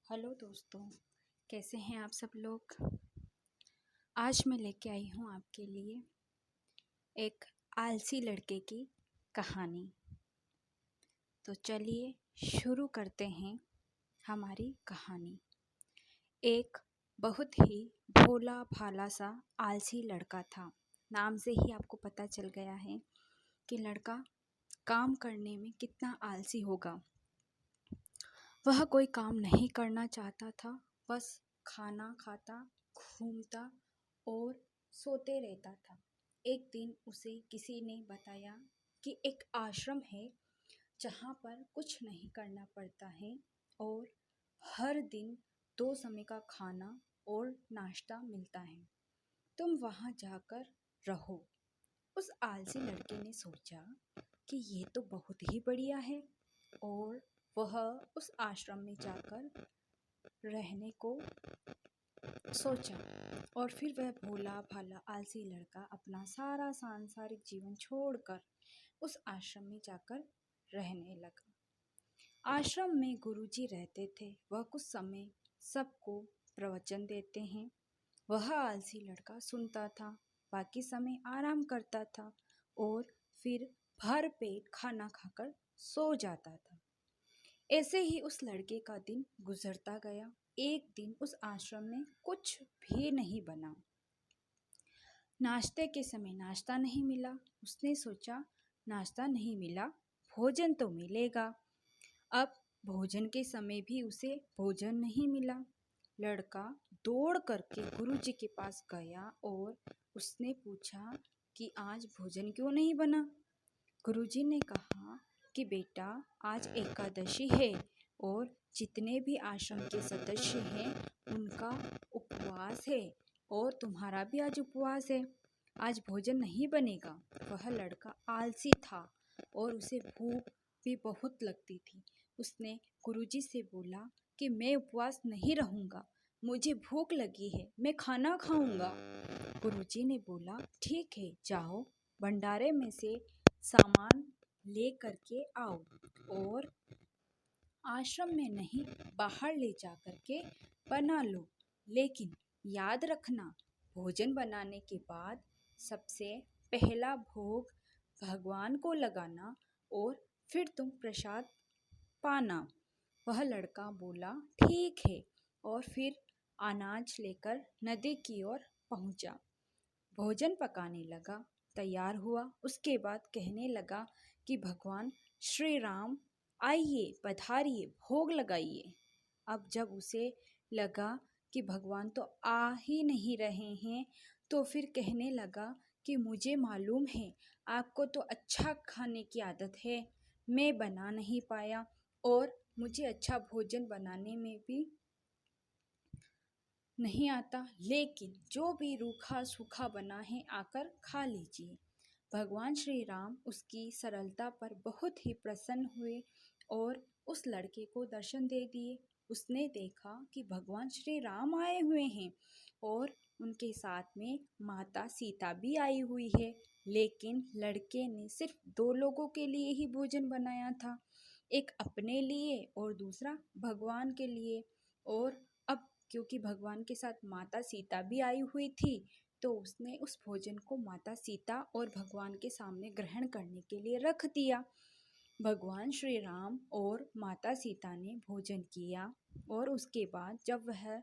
Hello दोस्तों, कैसे हैं आप सब लोग। आज मैं लेके आई हूँ आपके लिए एक आलसी लड़के की कहानी। तो चलिए शुरू करते हैं हमारी कहानी। एक बहुत ही भोला भाला सा आलसी लड़का था। नाम से ही आपको पता चल गया है कि लड़का काम करने में कितना आलसी होगा। वह कोई काम नहीं करना चाहता था, बस खाना खाता, घूमता और सोते रहता था। एक दिन उसे किसी ने बताया कि एक आश्रम है जहाँ पर कुछ नहीं करना पड़ता है और हर दिन 2 समय का खाना और नाश्ता मिलता है। तुम वहाँ जाकर रहो। उस आलसी लड़के ने सोचा कि ये तो बहुत ही बढ़िया है और वह उस आश्रम में जाकर रहने को सोचा। और फिर वह भोला भाला आलसी लड़का अपना सारा सांसारिक जीवन छोड़कर उस आश्रम में जाकर रहने लगा। आश्रम में गुरुजी रहते थे। वह कुछ समय सबको प्रवचन देते हैं। वह आलसी लड़का सुनता था, बाकी समय आराम करता था और फिर भर पेट खाना खाकर सो जाता था। ऐसे ही उस लड़के का दिन गुजरता गया। एक दिन उस आश्रम में कुछ भी नहीं बना। नाश्ते के समय नाश्ता नहीं मिला। उसने सोचा, नाश्ता नहीं मिला, भोजन तो मिलेगा। अब भोजन के समय भी उसे भोजन नहीं मिला। लड़का दौड़ करके गुरुजी के पास गया और उसने पूछा कि आज भोजन क्यों नहीं बना। गुरुजी ने कहा कि बेटा, आज एकादशी है और जितने भी आश्रम के सदस्य हैं उनका उपवास है और तुम्हारा भी आज उपवास है। आज भोजन नहीं बनेगा। वह लड़का आलसी था और उसे भूख भी बहुत लगती थी। उसने गुरुजी से बोला कि मैं उपवास नहीं रहूँगा, मुझे भूख लगी है, मैं खाना खाऊंगा। गुरुजी ने बोला, ठीक है, जाओ भंडारे में से सामान ले करके आओ और आश्रम में नहीं, बाहर ले जा करके बना लो। लेकिन याद रखना, भोजन बनाने के बाद सबसे पहला भोग भगवान को लगाना और फिर तुम प्रसाद पाना। वह लड़का बोला, ठीक है, और फिर अनाज लेकर नदी की ओर पहुंचा। भोजन पकाने लगा, तैयार हुआ। उसके बाद कहने लगा कि भगवान श्री राम आइए, पधारिए, भोग लगाइए। अब जब उसे लगा कि भगवान तो आ ही नहीं रहे हैं, तो फिर कहने लगा कि मुझे मालूम है आपको तो अच्छा खाने की आदत है, मैं बना नहीं पाया और मुझे अच्छा भोजन बनाने में भी नहीं आता, लेकिन जो भी रूखा सूखा बना है आकर खा लीजिए। भगवान श्री राम उसकी सरलता पर बहुत ही प्रसन्न हुए और उस लड़के को दर्शन दे दिए। उसने देखा कि भगवान श्री राम आए हुए हैं और उनके साथ में माता सीता भी आई हुई है। लेकिन लड़के ने सिर्फ 2 लोगों के लिए ही भोजन बनाया था, एक अपने लिए और दूसरा भगवान के लिए। और अब क्योंकि भगवान के साथ माता सीता भी आई हुई थी, तो उसने उस भोजन को माता सीता और भगवान के सामने ग्रहण करने के लिए रख दिया। भगवान श्री राम और माता सीता ने भोजन किया और उसके बाद जब वह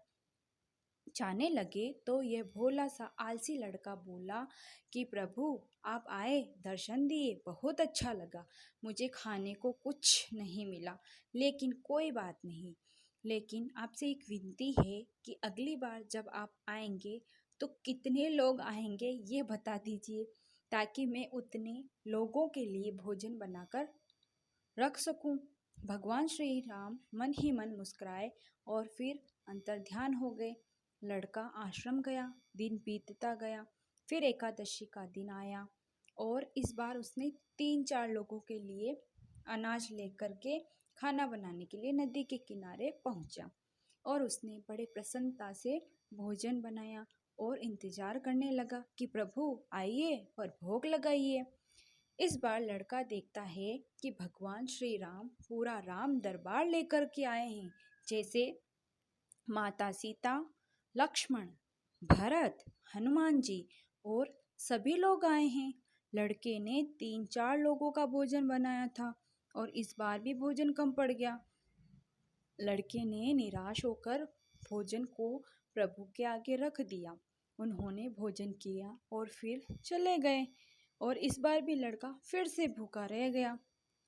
जाने लगे तो यह भोला सा आलसी लड़का बोला कि प्रभु, आप आए, दर्शन दिए, बहुत अच्छा लगा। मुझे खाने को कुछ नहीं मिला, लेकिन कोई बात नहीं। लेकिन आपसे एक विनती है कि अगली बार जब आप आएंगे तो कितने लोग आएंगे ये बता दीजिए, ताकि मैं उतने लोगों के लिए भोजन बनाकर रख सकूं। भगवान श्री राम मन ही मन मुस्कुराए और फिर अंतर्ध्यान हो गए। लड़का आश्रम गया, दिन बीतता गया। फिर एकादशी का दिन आया और इस बार उसने 3-4 लोगों के लिए अनाज लेकर के खाना बनाने के लिए नदी के किनारे पहुंचा और उसने बड़े प्रसन्नता से भोजन बनाया और इंतजार करने लगा कि प्रभु आइए और भोग लगाइए। इस बार लड़का देखता है कि भगवान श्री राम पूरा राम दरबार लेकर के आए हैं, जैसे माता सीता, लक्ष्मण, भरत, हनुमान जी और सभी लोग आए हैं। लड़के ने 3-4 लोगों का भोजन बनाया था और इस बार भी भोजन कम पड़ गया। लड़के ने निराश होकर भोजन को प्रभु के आगे रख दिया। उन्होंने भोजन किया और फिर चले गए और इस बार भी लड़का फिर से भूखा रह गया।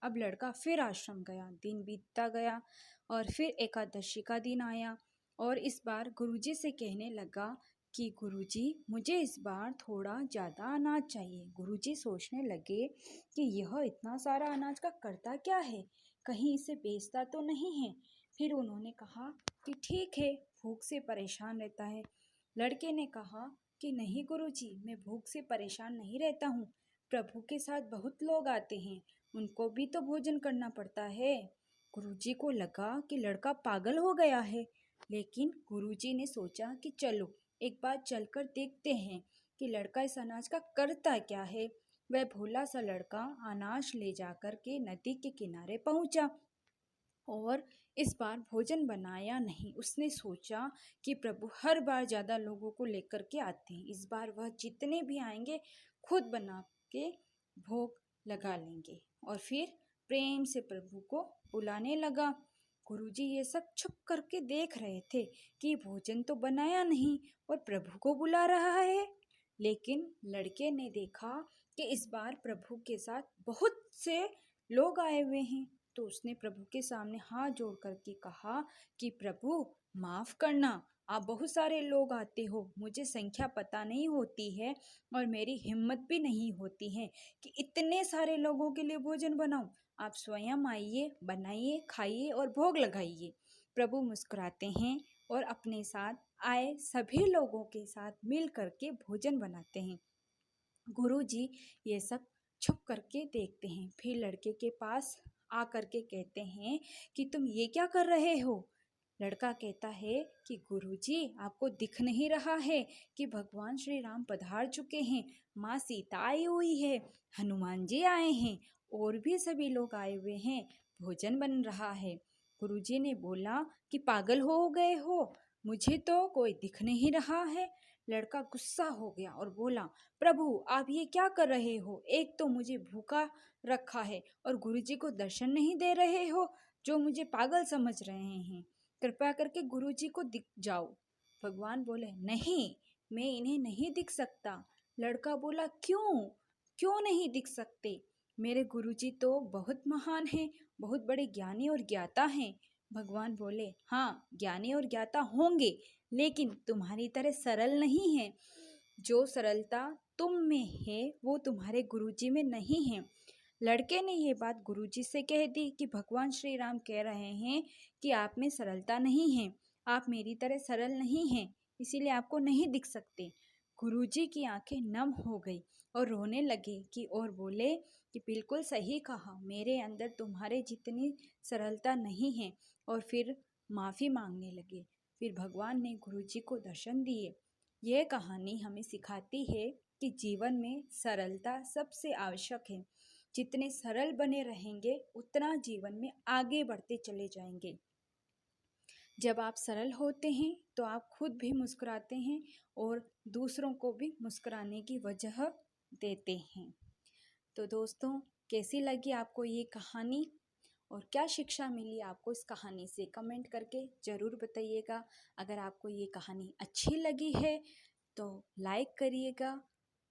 अब लड़का फिर आश्रम गया। दिन बीतता गया और फिर एकादशी का दिन आया और इस बार गुरुजी से कहने लगा कि गुरुजी, मुझे इस बार थोड़ा ज़्यादा अनाज चाहिए। गुरुजी सोचने लगे कि यह इतना सारा अनाज का करता क्या है, कहीं इसे बेचता तो नहीं है। फिर उन्होंने कहा कि ठीक है, भूख से परेशान रहता है। लड़के ने कहा कि नहीं गुरुजी, मैं भूख से परेशान नहीं रहता हूँ। प्रभु के साथ बहुत लोग आते हैं, उनको भी तो भोजन करना पड़ता है। गुरुजी को लगा कि लड़का पागल हो गया है, लेकिन गुरुजी ने सोचा कि चलो एक बार चलकर देखते हैं कि लड़का इस अनाज का करता क्या है। वह भोला सा लड़का अनाज ले जाकर के नदी के किनारे पहुंचा और इस बार भोजन बनाया नहीं। उसने सोचा कि प्रभु हर बार ज़्यादा लोगों को लेकर के आते हैं, इस बार वह जितने भी आएंगे खुद बना के भोग लगा लेंगे। और फिर प्रेम से प्रभु को बुलाने लगा। गुरुजी ये सब छुप करके देख रहे थे कि भोजन तो बनाया नहीं और प्रभु को बुला रहा है। लेकिन लड़के ने देखा कि इस बार प्रभु के साथ बहुत से लोग आए हुए हैं, तो उसने प्रभु के सामने हाथ जोड़ करके कहा कि प्रभु, माफ करना, आप बहुत सारे लोग आते हो, मुझे संख्या पता नहीं होती है और मेरी हिम्मत भी नहीं होती है कि इतने सारे लोगों के लिए भोजन बनाऊं। आप स्वयं आइए, बनाइए, खाइए और भोग लगाइए। प्रभु मुस्कुराते हैं और अपने साथ आए सभी लोगों के साथ मिल करके भोजन बनाते हैं। गुरुजी ये सब छुप करके देखते हैं, फिर लड़के के पास आ करके कहते हैं कि तुम ये क्या कर रहे हो। लड़का कहता है कि गुरुजी, आपको दिख नहीं रहा है कि भगवान श्री राम पधार चुके हैं, माँ सीता आई हुई है, हनुमान जी आए हैं और भी सभी लोग आए हुए हैं, भोजन बन रहा है। गुरुजी ने बोला कि पागल हो गए हो, मुझे तो कोई दिख नहीं रहा है। लड़का गुस्सा हो गया और बोला, प्रभु आप ये क्या कर रहे हो, एक तो मुझे भूखा रखा है और गुरुजी को दर्शन नहीं दे रहे हो, जो मुझे पागल समझ रहे हैं। कृपया करके गुरुजी को दिख जाओ। भगवान बोले, नहीं, मैं इन्हें नहीं दिख सकता। लड़का बोला, क्यों क्यों नहीं दिख सकते, मेरे गुरुजी तो बहुत महान हैं, बहुत बड़े ज्ञानी और ज्ञाता हैं। भगवान बोले, हाँ, ज्ञानी और ज्ञाता होंगे, लेकिन तुम्हारी तरह सरल नहीं है। जो सरलता तुम में है वो तुम्हारे गुरुजी में नहीं है। लड़के ने ये बात गुरुजी से कह दी कि भगवान श्री राम कह रहे हैं कि आप में सरलता नहीं है, आप मेरी तरह सरल नहीं हैं, इसीलिए आपको नहीं दिख सकते। गुरुजी की आंखें नम हो गई और रोने लगे कि और बोले कि बिल्कुल सही कहा, मेरे अंदर तुम्हारे जितनी सरलता नहीं है। और फिर माफ़ी मांगने लगे। फिर भगवान ने गुरुजी को दर्शन दिए। यह कहानी हमें सिखाती है कि जीवन में सरलता सबसे आवश्यक है। जितने सरल बने रहेंगे उतना जीवन में आगे बढ़ते चले जाएंगे। जब आप सरल होते हैं तो आप खुद भी मुस्कुराते हैं और दूसरों को भी मुस्कुराने की वजह देते हैं। तो दोस्तों, कैसी लगी आपको ये कहानी और क्या शिक्षा मिली आपको इस कहानी से, कमेंट करके ज़रूर बताइएगा। अगर आपको ये कहानी अच्छी लगी है तो लाइक करिएगा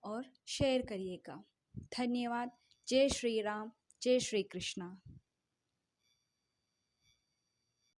और शेयर करिएगा। धन्यवाद। जय श्री राम, जय श्री कृष्णा।